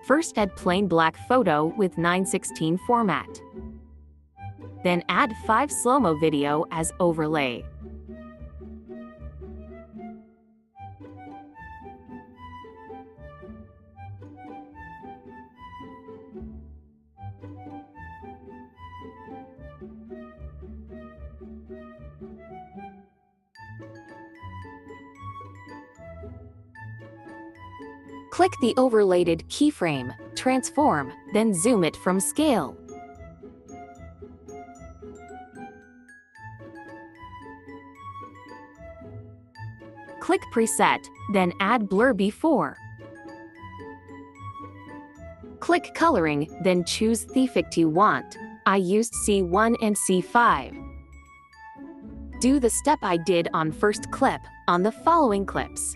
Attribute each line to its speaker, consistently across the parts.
Speaker 1: First add plain black photo with 9:16 format. Then add 5 slow-mo video as overlay. Click the overlaid keyframe, transform, then zoom it from scale. Click Preset, then add Blur before. Click Coloring, then choose the effect you want. I used C1 and C5. Do the step I did on first clip on the following clips.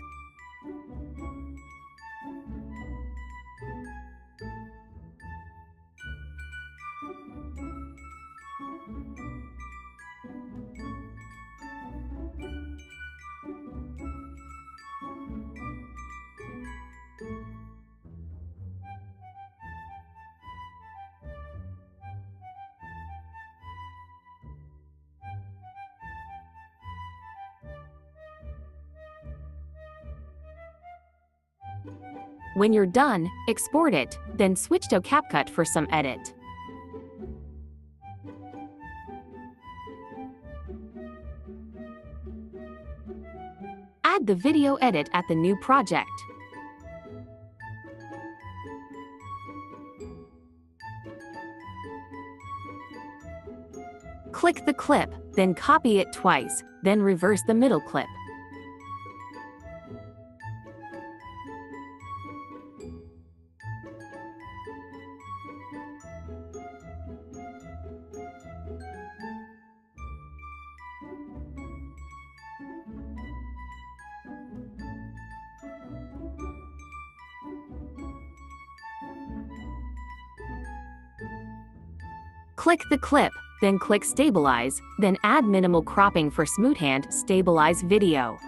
Speaker 1: When you're done, export it, then switch to CapCut for some edit. Add the video edit at the new project. Click the clip, then copy it twice, then reverse the middle clip. Click the clip, then click Stabilize, then add minimal cropping for smoothhand stabilize video.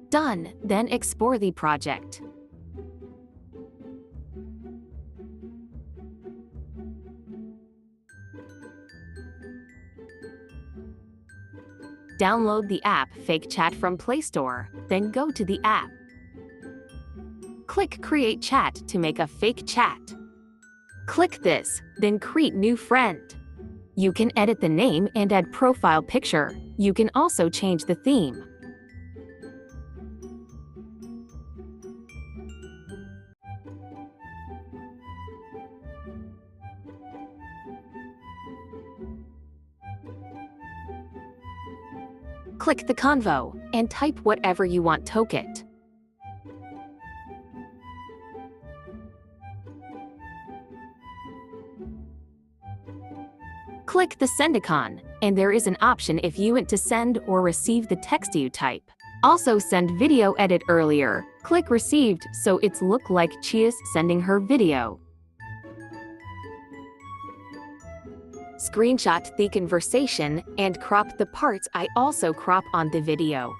Speaker 1: Done, then export the project. Download the app Fake Chat from Play Store, then go to the app. Click Create Chat to make a fake chat. Click this, then create new friend. You can edit the name and add profile picture. You can also change the theme. Click the convo and type whatever you want token. Click the send icon, and there is an option if you want to send or receive the text you type. Also send video edit earlier. Click received so it's look like Chia's sending her video. Screenshot the conversation and crop the parts I also crop on the video.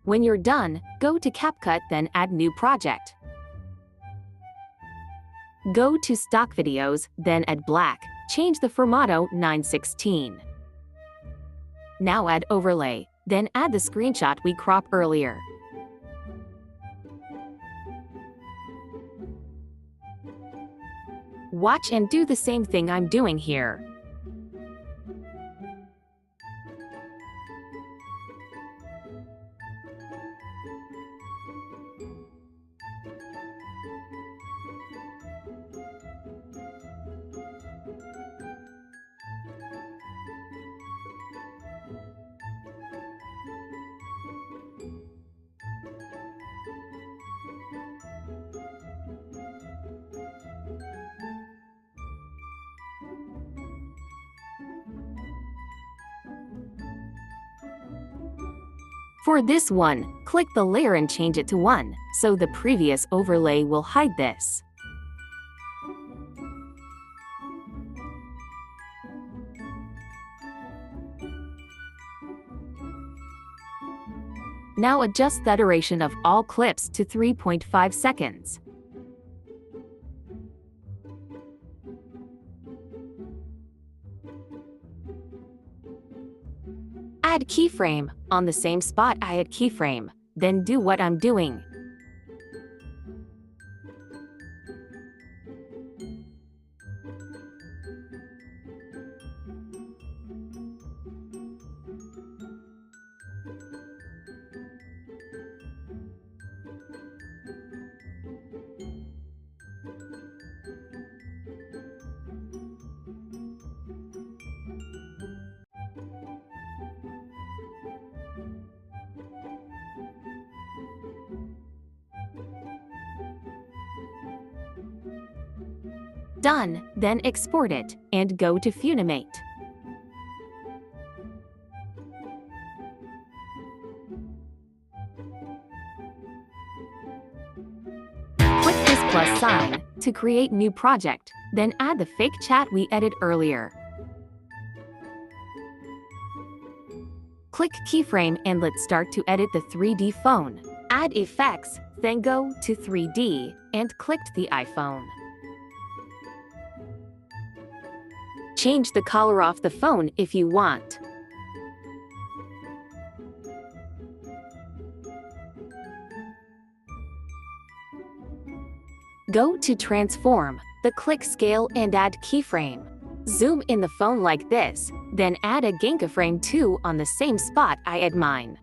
Speaker 1: When you're done, go to CapCut, then add new project. Go to stock videos, then add black. Change the formato 9:16. Now add overlay, then add the screenshot we cropped earlier. Watch and do the same thing I'm doing here. For this one, click the layer and change it to 1, so the previous overlay will hide this. Now adjust the duration of all clips to 3.5 seconds. Add keyframe on the same spot I add keyframe, then do what I'm doing. Done, then export it, and go to Funimate. Click this plus sign to create new project, then add the fake chat we edited earlier. Click keyframe and let's start to edit the 3D phone. Add effects, then go to 3D and click the iPhone. Change the color of the phone if you want. Go to Transform, click Scale and add keyframe. Zoom in the phone like this, then add a Genka frame 2 on the same spot I add mine.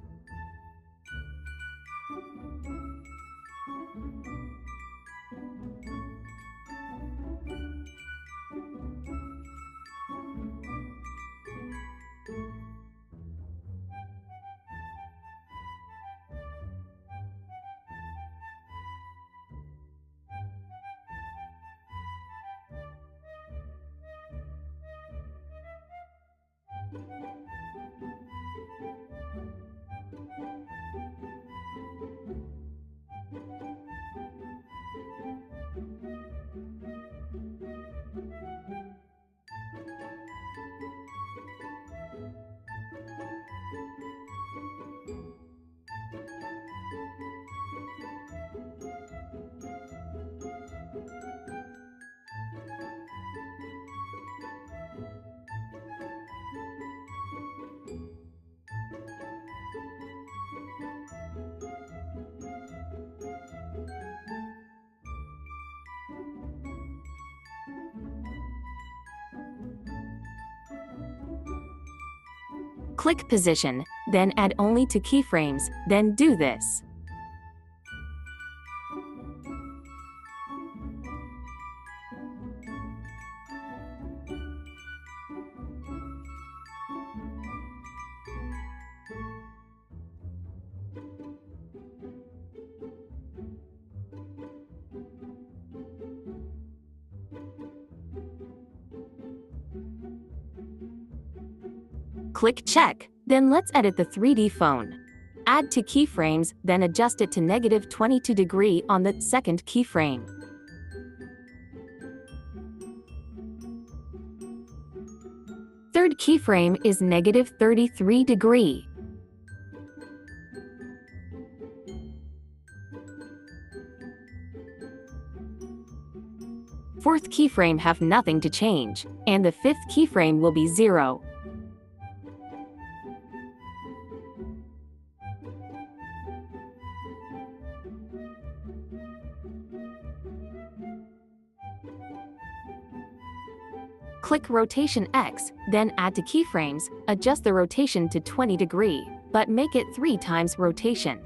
Speaker 1: Click Position, then add only to keyframes, then do this. Click Check, then let's edit the 3D phone. Add to keyframes, then adjust it to -22° on the second keyframe. Third keyframe is -33°. Fourth keyframe have nothing to change, and the fifth keyframe will be 0. Click Rotation X, then add to keyframes, adjust the rotation to 20°, but make it 3 times rotation.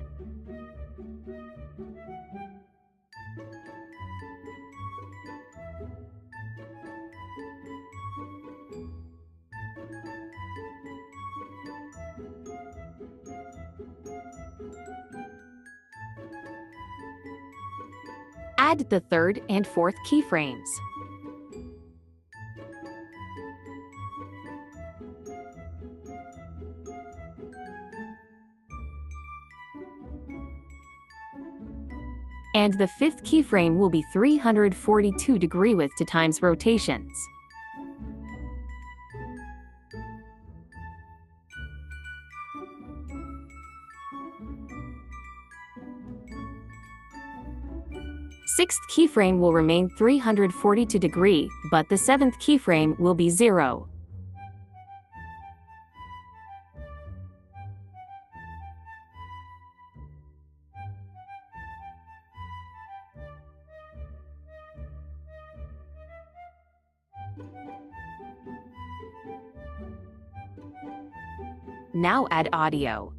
Speaker 1: Add the third and fourth keyframes. And the fifth keyframe will be 342 degree width to times rotations. Sixth keyframe will remain 342 degree, but the seventh keyframe will be 0. Now add audio.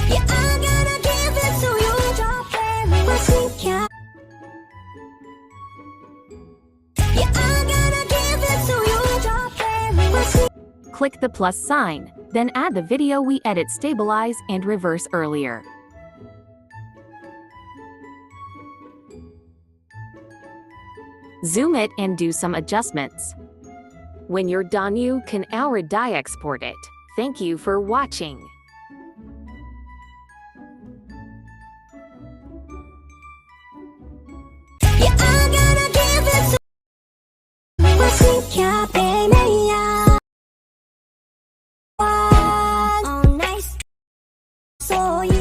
Speaker 2: Yeah, I'm gonna give it to you, drop it, yeah, I'm gonna give it to you, drop it.
Speaker 1: Click the plus sign, then add the video we edit, stabilize, and reverse earlier. Zoom it and do some adjustments. When you're done, you can already export it. Thank you for watching.
Speaker 2: Yeah, I'm gonna give it to you, oh, nice. So you